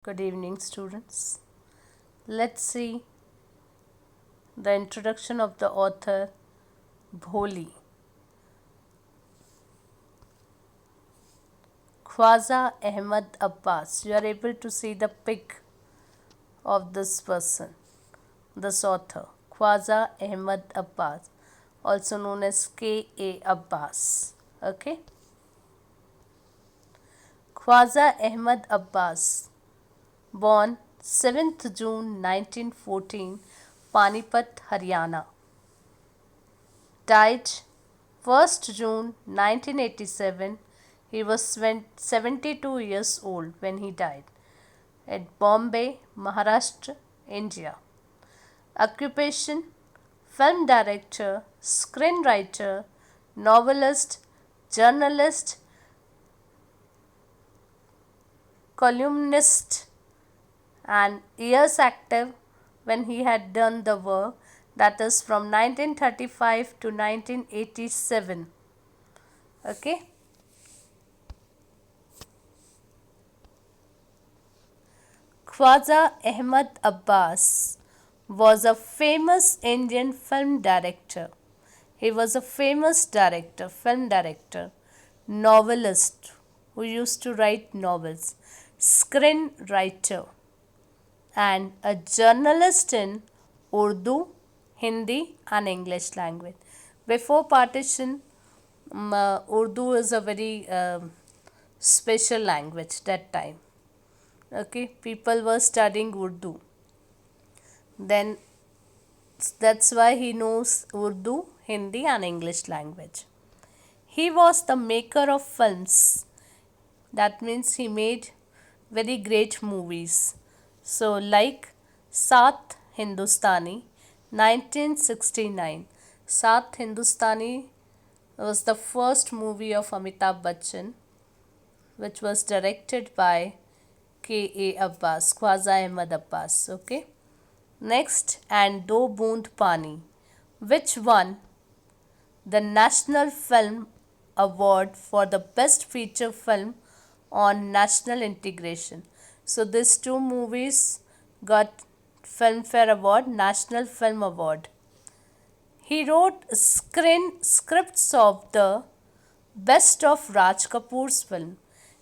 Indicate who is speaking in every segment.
Speaker 1: Good evening, students. Let's see the introduction of the author Bholi. Khwaja Ahmad Abbas. You are able to see the pic of this person, this author. Khwaja Ahmad Abbas, also known as K.A. Abbas. Okay. Khwaja Ahmad Abbas, born 7th June 1914, Panipat, Haryana. Died 1st June 1987. He was 72 years old when he died at Bombay, Maharashtra, India. Occupation: film director, screenwriter, novelist, journalist, columnist, and years active when he had done the work, that is from 1935 to 1987. Okay. Khwaja Ahmad Abbas was a famous Indian film director. He was a famous director, film director, novelist who used to write novels, screenwriter, and a journalist in Urdu, Hindi, and English language. Before partition, Urdu is a very special language that time. Okay, people were studying Urdu. Then that's why he knows Urdu, Hindi, and English language. He was the maker of films. That means he made very great movies. So, like Saath Hindustani, 1969. Saath Hindustani was the first movie of Amitabh Bachchan, which was directed by K.A. Abbas, Khwaja Ahmad Abbas. Okay. Next, and Do Boond Pani, which won the National Film Award for the Best Feature Film on National Integration. So these two movies got Filmfare Award, National Film Award. He wrote scripts of the best of Raj Kapoor's film.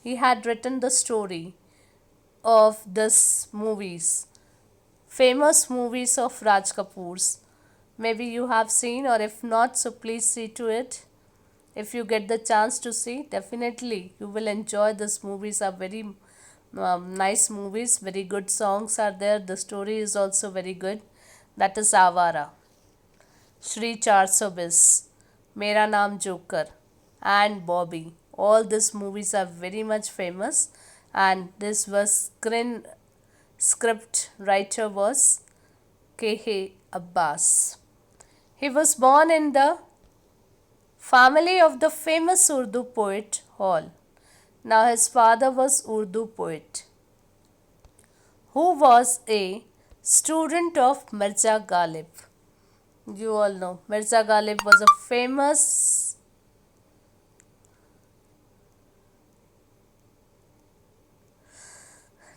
Speaker 1: He had written the story of this movies, famous movies of Raj Kapoor's. Maybe you have seen, or if not, so please see to it. If you get the chance to see, definitely you will enjoy. These movies are very nice movies, very good songs are there. The story is also very good. That is Avara, Shri 420, Mera Naam Joker, and Bobby. All these movies are very much famous, and this was script writer was K.A. Abbas. He was born in the family of the famous Urdu poet Hall. Now his father was Urdu poet who was a student of Mirza Ghalib. You all know Mirza Ghalib was a famous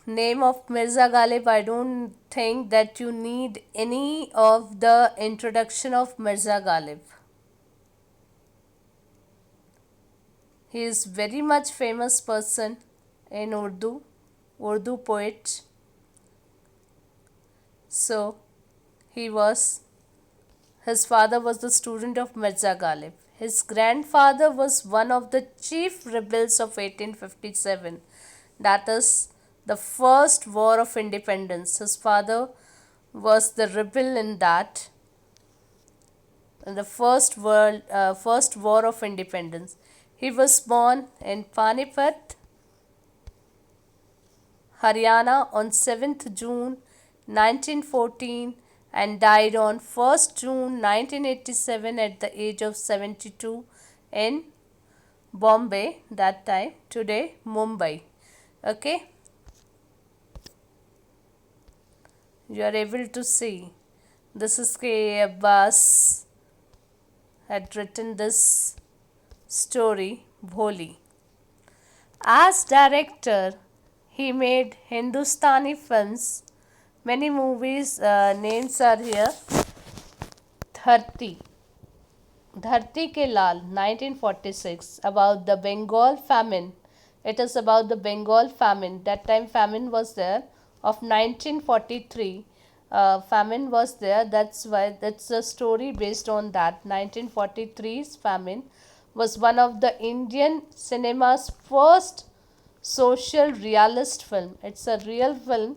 Speaker 1: name of Mirza Ghalib. I don't think that you need any of the introduction of Mirza Ghalib. He is very much famous person in Urdu poet. So his father was the student of Mirza Ghalib. His grandfather was one of the chief rebels of 1857. That is the first war of independence. His father was the rebel in that, in the first war of independence. He was born in Panipat, Haryana on 7th June 1914 and died on 1st June 1987 at the age of 72 in Bombay, that time, today Mumbai. Okay. You are able to see this is K. Abbas had written this story, Bholi. As director, He made Hindustani films. Many movies names are here. Dharti, Dharti Ke Lal, 1946, about the Bengal famine. It is about the Bengal famine. That time famine was there of 1943. Famine was there. That's a story based on that. 1943's famine was one of the Indian cinema's first social realist film. It's a real film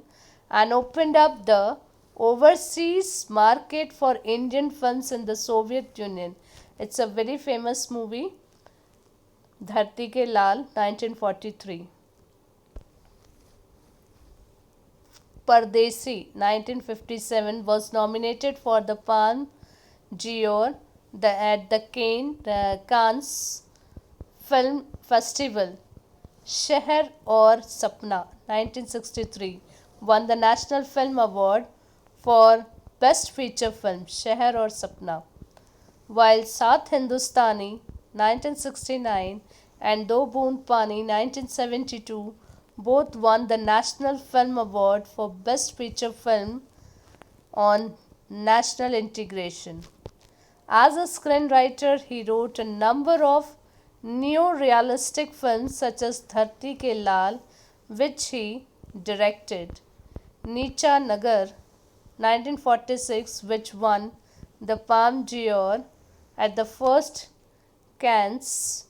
Speaker 1: and opened up the overseas market for Indian films in the Soviet Union. It's a very famous movie, Dharti Ke Lal, 1943. Pardesi, 1957, was nominated for the Palme d'Or at the Cannes Film Festival. Sheher or Sapna, 1963, won the National Film Award for Best Feature Film, Sheher or Sapna, while Saath Hindustani, 1969, and Do Boond Pani, 1972, both won the National Film Award for Best Feature Film on National Integration. As a screenwriter, he wrote a number of neo-realistic films such as Dharti Ke Lal, which he directed, Neecha Nagar, 1946, which won the Palme d'Or at the first Cannes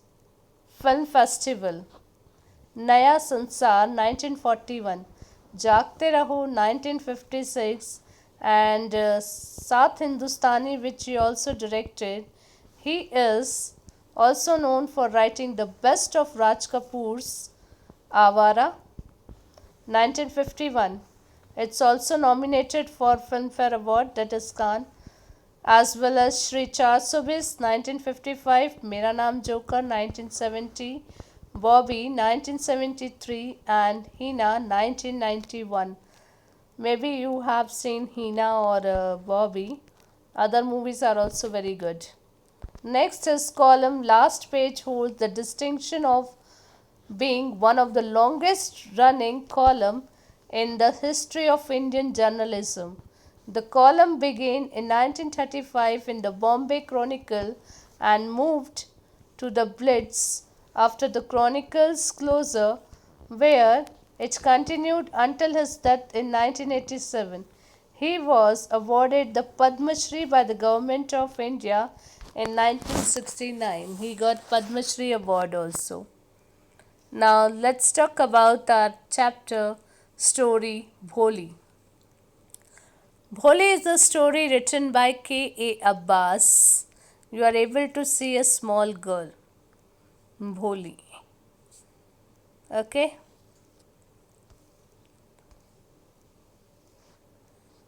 Speaker 1: Film Festival, Naya Sansar, 1941, Jaagte Raho, 1956, and Saath Hindustani, which he also directed. He is also known for writing the best of Raj Kapoor's Awara, 1951. It's also nominated for Filmfare Award, that is Cannes, as well as Shri 420, 1955, Mera Naam Joker, 1970, Bobby, 1973, and Hina, 1991. Maybe you have seen Hina or Bobby. Other movies are also very good. Next is column Last Page holds the distinction of being one of the longest running column in the history of Indian journalism. The column began in 1935 in the Bombay Chronicle and moved to the Blitz after the Chronicle's closure, where it continued until his death in 1987. He was awarded the Padma Shri by the Government of India in 1969. He got Padma Shri award also. Now let's talk about our chapter story Bholi. Bholi is a story written by K.A. Abbas. You are able to see a small girl, Bholi. Okay.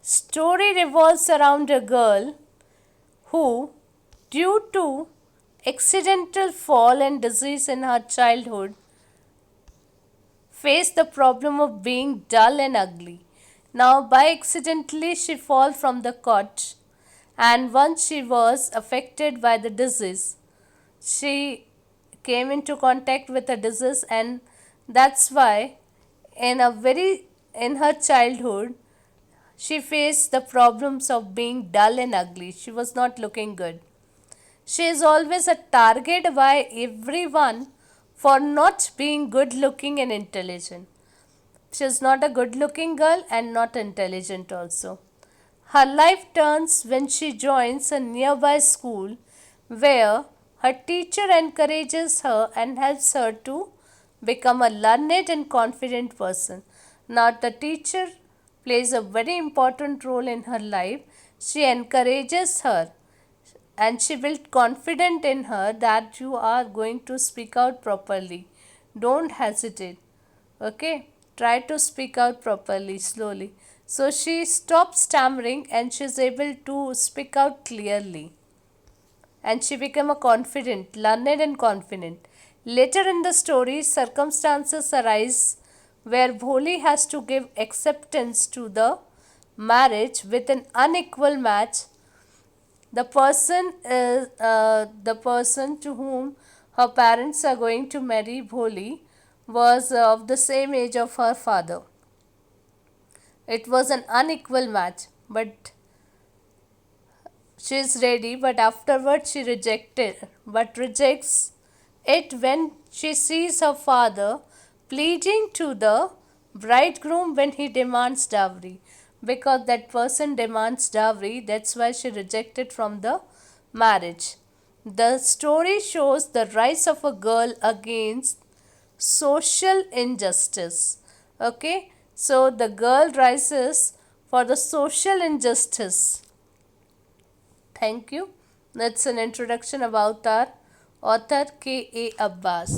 Speaker 1: Story revolves around a girl who, due to accidental fall and disease in her childhood, faced the problem of being dull and ugly. Now, by accidentally, she fell from the cot, and once she was affected by the disease, she came into contact with the disease, and that's why, in her childhood, she faced the problems of being dull and ugly. She was not looking good. She is always a target by everyone for not being good looking and intelligent. She is not a good looking girl and not intelligent also. Her life turns when she joins a nearby school where her teacher encourages her and helps her to become a learned and confident person. Now, the teacher plays a very important role in her life. She encourages her and she built confidence in her that you are going to speak out properly. Don't hesitate. Okay, try to speak out properly, slowly. So she stops stammering and she is able to speak out clearly. And she became a confident, learned and confident. Later in the story, circumstances arise where Bholi has to give acceptance to the marriage with an unequal match. The person to whom her parents are going to marry Bholi was of the same age of her father. It was an unequal match, but she is ready, but afterwards she rejects it when she sees her father pleading to the bridegroom when he demands dowry. Because that person demands dowry, that's why she rejected from the marriage. The story shows the rise of a girl against social injustice. Okay, so the girl rises for the social injustice. Thank you. That's an introduction about our author K.A. Abbas.